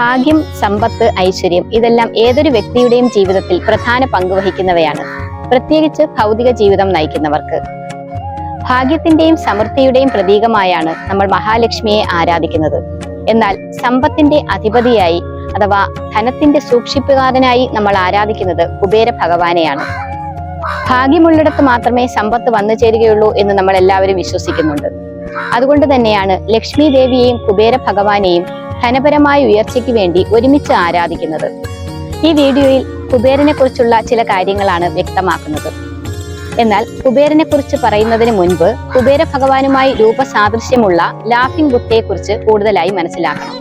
ഭാഗ്യം, സമ്പത്ത്, ഐശ്വര്യം ഇതെല്ലാം ഏതൊരു വ്യക്തിയുടെയും ജീവിതത്തിൽ പ്രധാന പങ്ക് വഹിക്കുന്നവയാണ്, പ്രത്യേകിച്ച് ഭൗതിക ജീവിതം നയിക്കുന്നവർക്ക്. ഭാഗ്യത്തിന്റെയും സമൃദ്ധിയുടെയും പ്രതീകമായാണ് നമ്മൾ മഹാലക്ഷ്മിയെ ആരാധിക്കുന്നത്. എന്നാൽ സമ്പത്തിന്റെ അധിപതിയായി അഥവാ ധനത്തിന്റെ സൂക്ഷിപ്പുകാരനായി നമ്മൾ ആരാധിക്കുന്നത് കുബേര ഭഗവാനെയാണ്. ഭാഗ്യമുള്ളിടത്ത് മാത്രമേ സമ്പത്ത് വന്നു ചേരുകയുള്ളൂ എന്ന് നമ്മൾ എല്ലാവരും വിശ്വസിക്കുന്നുണ്ട്. അതുകൊണ്ട് തന്നെയാണ് ലക്ഷ്മി ദേവിയെയും കുബേര ഭഗവാനെയും ധനപരമായ ഉയർച്ചയ്ക്ക് വേണ്ടി ഒരുമിച്ച് ആരാധിക്കുന്നത്. ഈ വീഡിയോയിൽ കുബേരനെ കുറിച്ചുള്ള ചില കാര്യങ്ങളാണ് വ്യക്തമാക്കുന്നത്. എന്നാൽ കുബേരനെ കുറിച്ച് പറയുന്നതിന് മുൻപ് കുബേര ഭഗവാനുമായി രൂപസാദൃശ്യമുള്ള ലാഫിംഗ് ബുദ്ധയെ കുറിച്ച് കൂടുതലായി മനസ്സിലാക്കണം.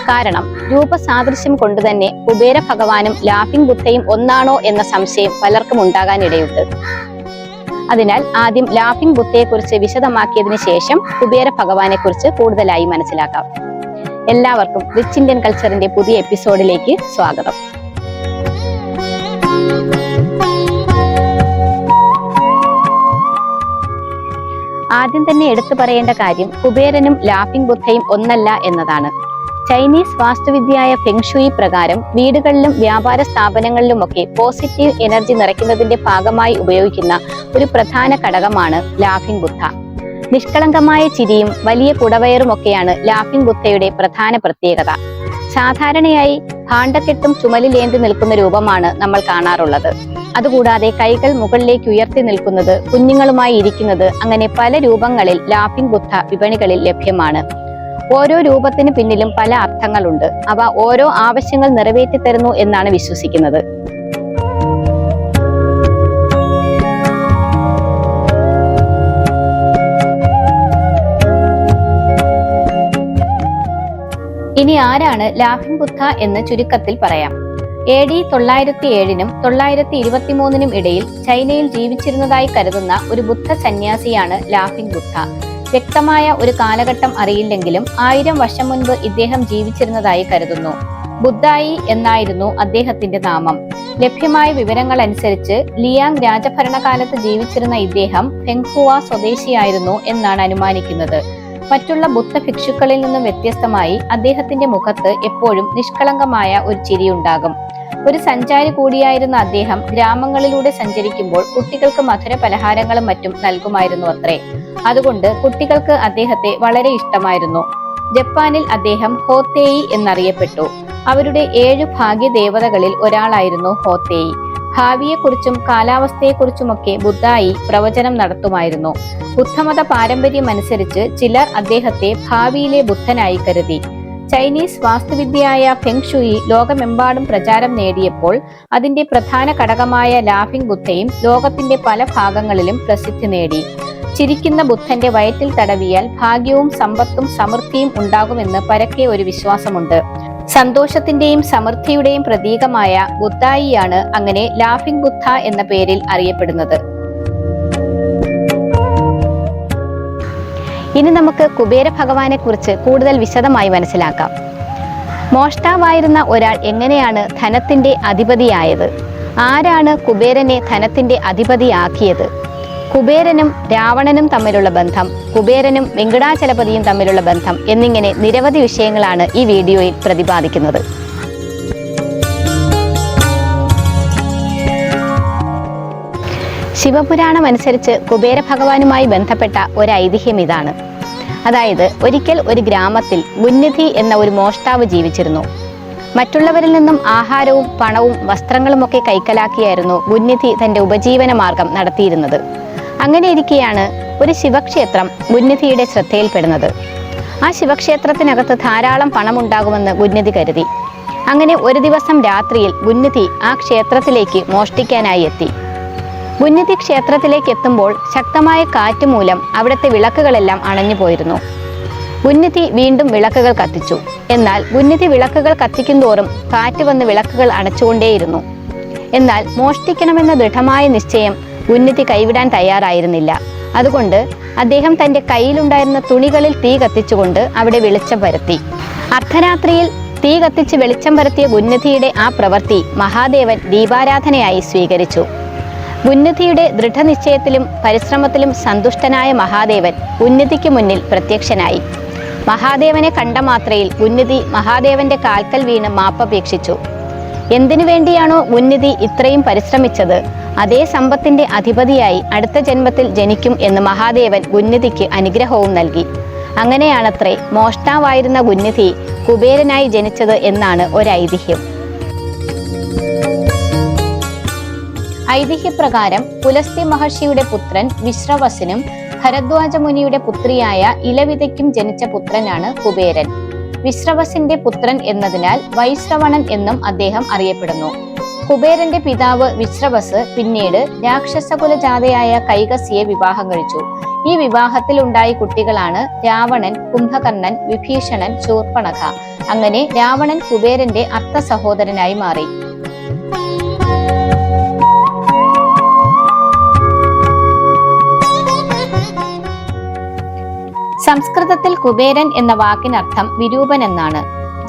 കാരണം രൂപസാദൃശ്യം കൊണ്ട് തന്നെ കുബേര ഭഗവാനും ലാഫിംഗ് ബുദ്ധയും ഒന്നാണോ എന്ന സംശയം പലർക്കും ഉണ്ടാകാനിടയുണ്ട്. അതിനാൽ ആദ്യം ലാഫിംഗ് ബുദ്ധയെ കുറിച്ച് വിശദമാക്കിയതിനു ശേഷം കുബേര ഭഗവാനെ കുറിച്ച് കൂടുതലായി മനസ്സിലാക്കാം. എല്ലാവർക്കും റിച്ച് ഇന്ത്യൻ കൾച്ചറിന്റെ പുതിയ എപ്പിസോഡിലേക്ക് സ്വാഗതം. ആദ്യം തന്നെ എടുത്തു പറയേണ്ട കാര്യം കുബേരനും ലാഫിംഗ് ബുദ്ധയും ഒന്നല്ല എന്നതാണ്. ചൈനീസ് വാസ്തുവിദ്യയായ ഫെങ്ഷുയി പ്രകാരം വീടുകളിലും വ്യാപാര സ്ഥാപനങ്ങളിലുമൊക്കെ പോസിറ്റീവ് എനർജി നിറയ്ക്കുന്നതിന്റെ ഭാഗമായി ഉപയോഗിക്കുന്ന ഒരു പ്രധാന ഘടകമാണ് ലാഫിംഗ് ബുദ്ധ. നിഷ്കളങ്കമായ ചിരിയും വലിയ കുടവയറുമൊക്കെയാണ് ലാഫിംഗ് ബുദ്ധയുടെ പ്രധാന പ്രത്യേകത. സാധാരണയായി ഭാണ്ഡക്കെട്ടും ചുമലിലേന്തി നിൽക്കുന്ന രൂപമാണ് നമ്മൾ കാണാറുള്ളത്. അതുകൂടാതെ കൈകൾ മുകളിലേക്ക് ഉയർത്തി നിൽക്കുന്നത്, കുഞ്ഞുങ്ങളുമായി ഇരിക്കുന്നത്, അങ്ങനെ പല രൂപങ്ങളിൽ ലാഫിംഗ് ബുദ്ധ വിപണികളിൽ ലഭ്യമാണ്. ഓരോ രൂപത്തിന് പിന്നിലും പല അർത്ഥങ്ങളുണ്ട്. അവ ഓരോ ആവശ്യങ്ങൾ നിറവേറ്റി തരുന്നു എന്നാണ് വിശ്വസിക്കുന്നത്. ഇനി ആരാണ് ലാഫിംഗ് ബുദ്ധ എന്ന് ചുരുക്കത്തിൽ പറയാം. AD 907-നും 923-നും ഇടയിൽ ചൈനയിൽ ജീവിച്ചിരുന്നതായി കരുതുന്ന ഒരു ബുദ്ധ സന്യാസിയാണ് ലാഫിംഗ് ബുദ്ധ. വ്യക്തമായ ഒരു കാലഘട്ടം അറിയില്ലെങ്കിലും 1000 വർഷം മുൻപ് ഇദ്ദേഹം ജീവിച്ചിരുന്നതായി കരുതുന്നു. ബുദ്ധായി എന്നായിരുന്നു അദ്ദേഹത്തിന്റെ നാമം. ലഭ്യമായ വിവരങ്ങൾ അനുസരിച്ച് ലിയാങ് രാജഭരണകാലത്ത് ജീവിച്ചിരുന്ന ഇദ്ദേഹം ഫെങ്ഹുവ സ്വദേശിയായിരുന്നു എന്നാണ് അനുമാനിക്കുന്നത്. മറ്റുള്ള ബുദ്ധ ഭിക്ഷുക്കളിൽ നിന്നും വ്യത്യസ്തമായി അദ്ദേഹത്തിന്റെ മുഖത്ത് എപ്പോഴും നിഷ്കളങ്കമായ ഒരു ചിരിയുണ്ടാകും. ഒരു സഞ്ചാരി കൂടിയായിരുന്ന അദ്ദേഹം ഗ്രാമങ്ങളിലൂടെ സഞ്ചരിക്കുമ്പോൾ കുട്ടികൾക്ക് മധുര പലഹാരങ്ങളും മറ്റും നൽകുമായിരുന്നു അത്രേ. അതുകൊണ്ട് കുട്ടികൾക്ക് അദ്ദേഹത്തെ വളരെ ഇഷ്ടമായിരുന്നു. ജപ്പാനിൽ അദ്ദേഹം ഹോത്തേയി എന്നറിയപ്പെട്ടു. അവരുടെ 7 ഭാഗ്യദേവതകളിൽ ഒരാളായിരുന്നു ഹോത്തേയി. ഭാവിയെക്കുറിച്ചും കാലാവസ്ഥയെക്കുറിച്ചുമൊക്കെ ബുദ്ധായി പ്രവചനം നടത്തുമായിരുന്നു. ബുദ്ധമത പാരമ്പര്യം അനുസരിച്ച് ചിലർ അദ്ദേഹത്തെ ഭാവിയിലെ ബുദ്ധനായി കരുതി. ചൈനീസ് വാസ്തുവിദ്യയായ ഫെങ്ഷുയി ലോകമെമ്പാടും പ്രചാരം നേടിയപ്പോൾ അതിന്റെ പ്രധാന ഘടകമായ ലാഫിംഗ് ബുദ്ധയും ലോകത്തിന്റെ പല ഭാഗങ്ങളിലും പ്രസിദ്ധി നേടി. ചിരിക്കുന്ന ബുദ്ധന്റെ വയറ്റിൽ തടവിയാൽ ഭാഗ്യവും സമ്പത്തും സമൃദ്ധിയും ഉണ്ടാകുമെന്ന് പരക്കെ ഒരു വിശ്വാസമുണ്ട്. സന്തോഷത്തിന്റെയും സമൃദ്ധിയുടെയും പ്രതീകമായ ബുദ്ധായിയാണ് അങ്ങനെ ലാഫിംഗ് ബുദ്ധ എന്ന പേരിൽ അറിയപ്പെടുന്നത്. ഇനി നമുക്ക് കുബേര ഭഗവാനെ കുറിച്ച് കൂടുതൽ വിശദമായി മനസ്സിലാക്കാം. മോഷ്ടാവായിരുന്ന ഒരാൾ എങ്ങനെയാണ് ധനത്തിന്റെ അധിപതിയായത്? ആരാണ് കുബേരനെ ധനത്തിന്റെ അധിപതിയാക്കിയത്? കുബേരനും രാവണനും തമ്മിലുള്ള ബന്ധം, കുബേരനും വെങ്കടാചലപതിയും തമ്മിലുള്ള ബന്ധം എന്നിങ്ങനെ നിരവധി വിഷയങ്ങളാണ് ഈ വീഡിയോയിൽ പ്രതിപാദിക്കുന്നത്. ശിവപുരാണം അനുസരിച്ച് കുബേര ഭഗവാനുമായി ബന്ധപ്പെട്ട ഒരു ഐതിഹ്യം ഇതാണ്. അതായത് ഒരിക്കൽ ഒരു ഗ്രാമത്തിൽ ഗുന്നിധി എന്ന ഒരു മോഷ്ടാവ് ജീവിച്ചിരുന്നു. മറ്റുള്ളവരിൽ നിന്നും ആഹാരവും പണവും വസ്ത്രങ്ങളുമൊക്കെ കൈക്കലാക്കിയായിരുന്നു ഗുന്നിധി തന്റെ ഉപജീവന മാർഗം നടത്തിയിരുന്നത്. അങ്ങനെ ഇരിക്കെയാണ് ഒരു ശിവക്ഷേത്രം ഗുന്നിധിയുടെ ശ്രദ്ധയിൽപ്പെടുന്നത്. ആ ശിവക്ഷേത്രത്തിനകത്ത് ധാരാളം പണമുണ്ടാകുമെന്ന് ഗുന്നിധി കരുതി. അങ്ങനെ ഒരു ദിവസം രാത്രിയിൽ ഗുന്നിധി ആ ക്ഷേത്രത്തിലേക്ക് മോഷ്ടിക്കാനായി എത്തി. ഗുന്നിധി ക്ഷേത്രത്തിലേക്ക് എത്തുമ്പോൾ ശക്തമായ കാറ്റ് മൂലം അവിടുത്തെ വിളക്കുകളെല്ലാം അണഞ്ഞുപോയിരുന്നു. ഗുന്നിധി വീണ്ടും വിളക്കുകൾ കത്തിച്ചു. എന്നാൽ ഗുന്നിധി വിളക്കുകൾ കത്തിക്കുന്തോറും കാറ്റ് വന്ന് വിളക്കുകൾ അടച്ചുകൊണ്ടേയിരുന്നു. എന്നാൽ മോഷ്ടിക്കണമെന്ന ദൃഢമായ നിശ്ചയം ഗുന്നിധി കൈവിടാൻ തയ്യാറായിരുന്നില്ല. അതുകൊണ്ട് അദ്ദേഹം തന്റെ കയ്യിലുണ്ടായിരുന്ന തുണികളിൽ തീ കത്തിച്ചുകൊണ്ട് അവിടെ വെളിച്ചം പരത്തി. അർദ്ധരാത്രിയിൽ തീ കത്തിച്ച് വെളിച്ചം പരത്തിയ ഗുന്നിധിയുടെ ആ പ്രവൃത്തി മഹാദേവൻ ദീപാരാധനയായി സ്വീകരിച്ചു. ഗുന്നിധിയുടെ ദൃഢനിശ്ചയത്തിലും പരിശ്രമത്തിലും സന്തുഷ്ടനായ മഹാദേവൻ ഗുന്നിധിക്ക് മുന്നിൽ പ്രത്യക്ഷനായി. മഹാദേവനെ കണ്ട മാത്രയിൽ ഉന്നതി മഹാദേവന്റെ കാൽക്കൽ വീണ് മാപ്പപേക്ഷിച്ചു. എന്തിനു വേണ്ടിയാണോ ഉന്നതി ഇത്രയും പരിശ്രമിച്ചത്, അതേ സമ്പത്തിന്റെ അധിപതിയായി അടുത്ത ജന്മത്തിൽ ജനിക്കും എന്ന് മഹാദേവൻ ഉന്നതിക്ക് അനുഗ്രഹവും നൽകി. അങ്ങനെയാണത്രേ മോഷ്ടാവായിരുന്ന ഉന്നതി കുബേരനായി ജനിച്ചത് എന്നാണ് ഒരൈതിഹ്യം. ഐതിഹ്യപ്രകാരം പുലസ്ത്യ മഹർഷിയുടെ പുത്രൻ വിശ്രവസനും ഭരദ്വാജ മുനിയുടെ പുത്രിയായ ഇലവിതയ്ക്കും ജനിച്ച പുത്രനാണ് കുബേരൻ. വിശ്രവസിന്റെ പുത്രൻ എന്നതിനാൽ വൈശ്രവണൻ എന്നും അദ്ദേഹം അറിയപ്പെടുന്നു. കുബേരന്റെ പിതാവ് വിശ്രവസ് പിന്നീട് രാക്ഷസകുല ജാതയായ കൈകസിയെ വിവാഹം കഴിച്ചു. ഈ വിവാഹത്തിൽ ഉണ്ടായ കുട്ടികളാണ് രാവണൻ, കുംഭകർണൻ, വിഭീഷണൻ, ശൂർപ്പണഖ. അങ്ങനെ രാവണൻ കുബേരന്റെ അർത്ഥ സഹോദരനായി മാറി. സംസ്കൃതത്തിൽ കുബേരൻ എന്ന വാക്കിനർത്ഥം വിരൂപൻ എന്നാണ്.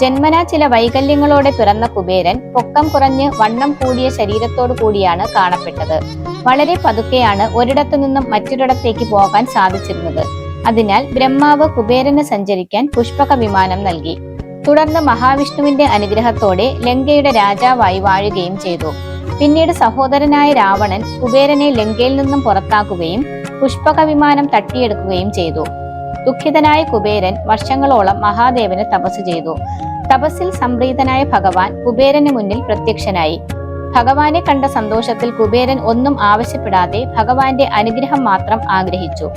ജന്മനാ ചില വൈകല്യങ്ങളോടെ പിറന്ന കുബേരൻ പൊക്കം കുറഞ്ഞ് വണ്ണം കൂടിയ ശരീരത്തോടു കൂടിയാണ് കാണപ്പെട്ടത്. വളരെ പതുക്കെയാണ് ഒരിടത്തു നിന്നും മറ്റൊരിടത്തേക്ക് പോകാൻ സാധിച്ചിരുന്നത്. അതിനാൽ ബ്രഹ്മാവ് കുബേരന് സഞ്ചരിക്കാൻ പുഷ്പക വിമാനം നൽകി. തുടർന്ന് മഹാവിഷ്ണുവിന്റെ അനുഗ്രഹത്തോടെ ലങ്കയുടെ രാജാവായി വാഴുകയും ചെയ്തു. പിന്നീട് സഹോദരനായ രാവണൻ കുബേരനെ ലങ്കയിൽ നിന്നും പുറത്താക്കുകയും പുഷ്പക വിമാനം തട്ടിയെടുക്കുകയും ചെയ്തു. ദുഃഖിതനായ കുബേരൻ വർഷങ്ങളോളം മഹാദേവന് തപസ് ചെയ്തു. തപസ്സിൽ സംപ്രീതനായ ഭഗവാൻ കുബേരന് മുന്നിൽ പ്രത്യക്ഷനായി. ഭഗവാനെ കണ്ട സന്തോഷത്തിൽ കുബേരൻ ഒന്നും ആവശ്യപ്പെടാതെ ഭഗവാന്റെ അനുഗ്രഹം മാത്രം ആഗ്രഹിച്ചു.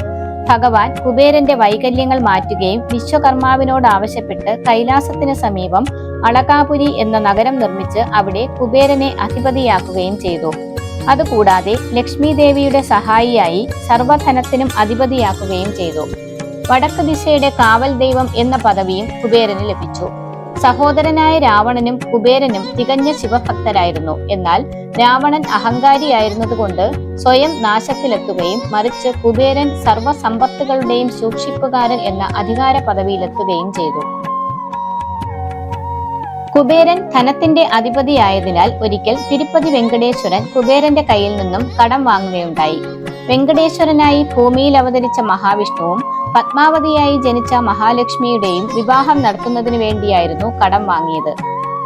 ഭഗവാൻ കുബേരന്റെ വൈകല്യങ്ങൾ മാറ്റുകയും വിശ്വകർമാവിനോട് ആവശ്യപ്പെട്ട് കൈലാസത്തിന് സമീപം അളകാപുരി എന്ന നഗരം നിർമ്മിച്ച് അവിടെ കുബേരനെ അധിപതിയാക്കുകയും ചെയ്തു. അതുകൂടാതെ ലക്ഷ്മി ദേവിയുടെ സഹായിയായി സർവധനത്തിനും അധിപതിയാക്കുകയും ചെയ്തു. വടക്ക് ദിശയുടെ കാവൽ ദൈവം എന്ന പദവിയും കുബേരന് ലഭിച്ചു. സഹോദരനായ രാവണനും കുബേരനും തികഞ്ഞ ശിവഭക്തരായിരുന്നു. എന്നാൽ രാവണൻ അഹങ്കാരിയായിരുന്നതുകൊണ്ട് സ്വയം നാശത്തിലെത്തുകയും മറിച്ച് കുബേരൻ സർവസമ്പത്തുകളുടെയും സൂക്ഷിപ്പുകാരൻ എന്ന അധികാര പദവിയിലെത്തുകയും ചെയ്തു. കുബേരൻ ധനത്തിന്റെ അധിപതിയായതിനാൽ ഒരിക്കൽ തിരുപ്പതി വെങ്കടേശ്വരൻ കുബേരന്റെ കയ്യിൽ നിന്നും കടം വാങ്ങുകയുണ്ടായി. വെങ്കടേശ്വരനായി ഭൂമിയിൽ അവതരിച്ച മഹാവിഷ്ണുവും പത്മാവതിയായി ജനിച്ച മഹാലക്ഷ്മിയുടെയും വിവാഹം നടത്തുന്നതിനു വേണ്ടിയായിരുന്നു കടം വാങ്ങിയത്.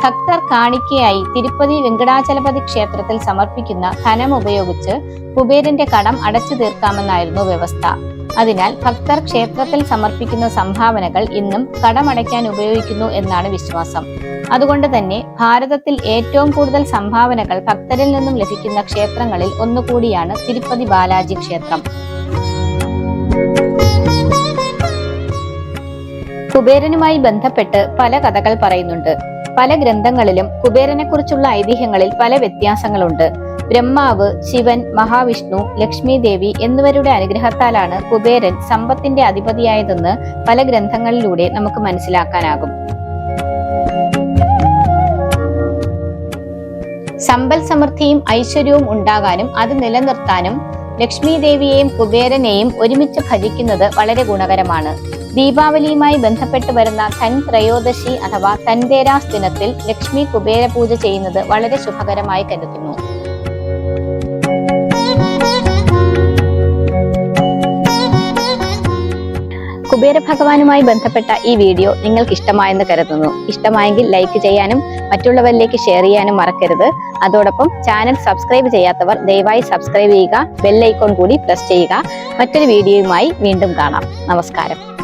ഭക്തർ കാണിക്കയായി തിരുപ്പതി വെങ്കടാചലപതി ക്ഷേത്രത്തിൽ സമർപ്പിക്കുന്ന ധനം ഉപയോഗിച്ച് കുബേരന്റെ കടം അടച്ചു തീർക്കാമെന്നായിരുന്നു വ്യവസ്ഥ. അതിനാൽ ഭക്തർ ക്ഷേത്രത്തിൽ സമർപ്പിക്കുന്ന സംഭാവനകൾ ഇന്നും കടമടയ്ക്കാൻ ഉപയോഗിക്കുന്നു എന്നാണ് വിശ്വാസം. അതുകൊണ്ട് തന്നെ ഭാരതത്തിൽ ഏറ്റവും കൂടുതൽ സംഭാവനകൾ ഭക്തരിൽ നിന്നും ലഭിക്കുന്ന ക്ഷേത്രങ്ങളിൽ ഒന്നുകൂടിയാണ് തിരുപ്പതി ബാലാജി ക്ഷേത്രം. കുബേരനുമായി ബന്ധപ്പെട്ട് പല കഥകൾ പറയുന്നുണ്ട്. പല ഗ്രന്ഥങ്ങളിലും കുബേരനെ കുറിച്ചുള്ള ഐതിഹ്യങ്ങളിൽ പല വ്യത്യാസങ്ങളുണ്ട്. ബ്രഹ്മാവ്, ശിവൻ, മഹാവിഷ്ണു, ലക്ഷ്മി ദേവി എന്നിവരുടെ അനുഗ്രഹത്താലാണ് കുബേരൻ സമ്പത്തിന്റെ അധിപതിയായതെന്ന് പല ഗ്രന്ഥങ്ങളിലൂടെ നമുക്ക് മനസ്സിലാക്കാനാകും. സമ്പൽ സമൃദ്ധിയും ഐശ്വര്യവും ഉണ്ടാകാനും അത് നിലനിർത്താനും ലക്ഷ്മി ദേവിയെയും കുബേരനെയും ഒരുമിച്ച് ഭജിക്കുന്നത് വളരെ ഗുണകരമാണ്. ദീപാവലിയുമായി ബന്ധപ്പെട്ട് വരുന്ന ധൻ ത്രയോദശി അഥവാ ധൻതേരാസ് ദിനത്തിൽ ലക്ഷ്മി കുബേര പൂജ ചെയ്യുന്നത് വളരെ ശുഭകരമായി കരുതുന്നു. കുബേര ഭഗവാനുമായി ബന്ധപ്പെട്ട ഈ വീഡിയോ നിങ്ങൾക്ക് ഇഷ്ടമായെന്ന് കരുതുന്നു. ഇഷ്ടമായെങ്കിൽ ലൈക്ക് ചെയ്യാനും മറ്റുള്ളവരിലേക്ക് ഷെയർ ചെയ്യാനും മറക്കരുത്. അതോടൊപ്പം ചാനൽ സബ്സ്ക്രൈബ് ചെയ്യാത്തവർ ദയവായി സബ്സ്ക്രൈബ് ചെയ്യുക, ബെൽ ഐക്കോൺ കൂടി പ്രസ് ചെയ്യുക. മറ്റൊരു വീഡിയോയുമായി വീണ്ടും കാണാം. നമസ്കാരം.